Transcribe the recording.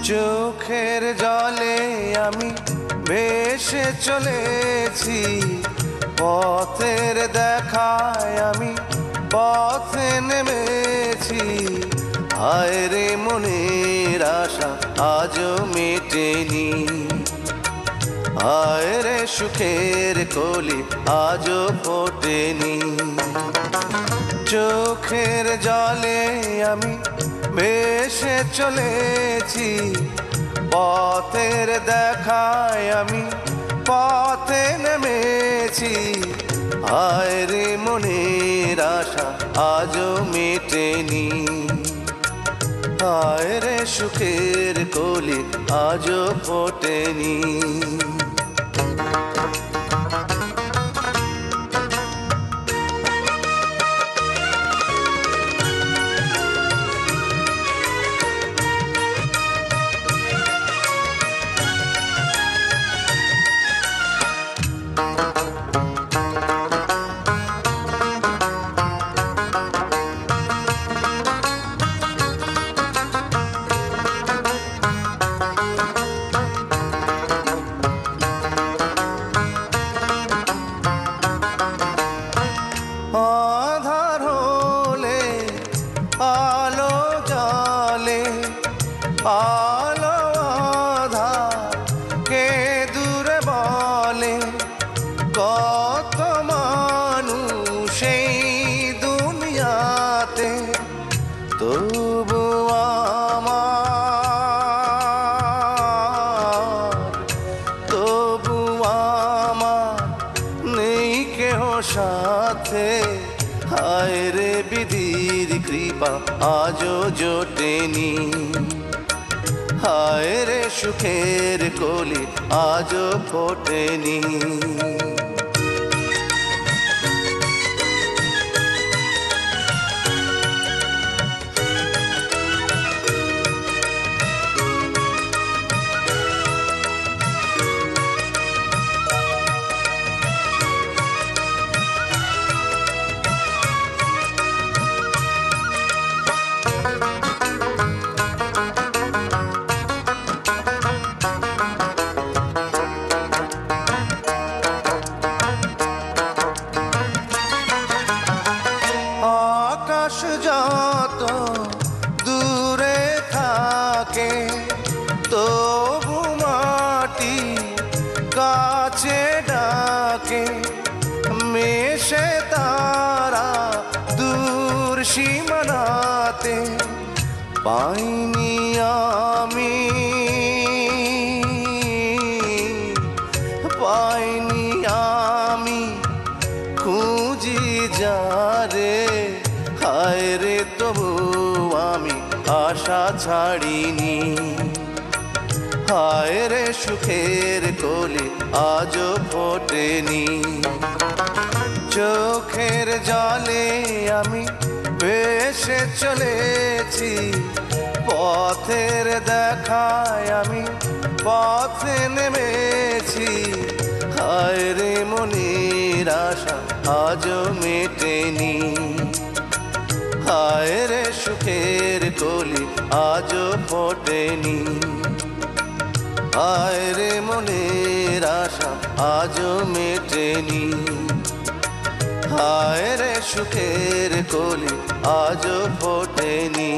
চোখের জলে আমি ভেসে চলেছি, পথের দেখায় আমি পথে নেমেছি। হায় রে মনের আশা আজও মেটেনি, হায় রে সুখের কলি আজও ফোটেনি। চোখের জলে আমি ভেসে চলেছি, পথের দেখায় আমি পথে নেমেছি। হায় রে মনের আশা আজও মেটেনি, হায় রে সুখের কলি আজও ফোটেনি। আধার হলে আলো জ্বলে, আলো আধার কে দূরে বলে। কত মানুষ এই দুনিয়াতে, তবু আমার নেই কেহ সাথে। হায় রে বিধির কৃপা আজও জোটেনি, হায় রে সুখের কলি আজও ফোটেনি। আকাশ যত দূরে থাকে, তবু মাটি কাছে ডাকে। মেশে তারা দূর সীমানাতে, পাইনি আমি, পাইনি আমি খুঁজি যারে। হায় রে তবু আমি আশা ছাড়িনি, হায় রে সুখের কলি আজও ফোটেনি। চোখের জলে আমি ভেসে চলেছি, পথের দেখায় আমি পথে নেমেছি। হায় রে মনের আশা আজও মেটেনি, হায় রে সুখের কলি আজও ফোটেনি। হায় রে মনের আশা আজও মেটেনি, হায় রে সুখের কলি আজও ফোটেনি।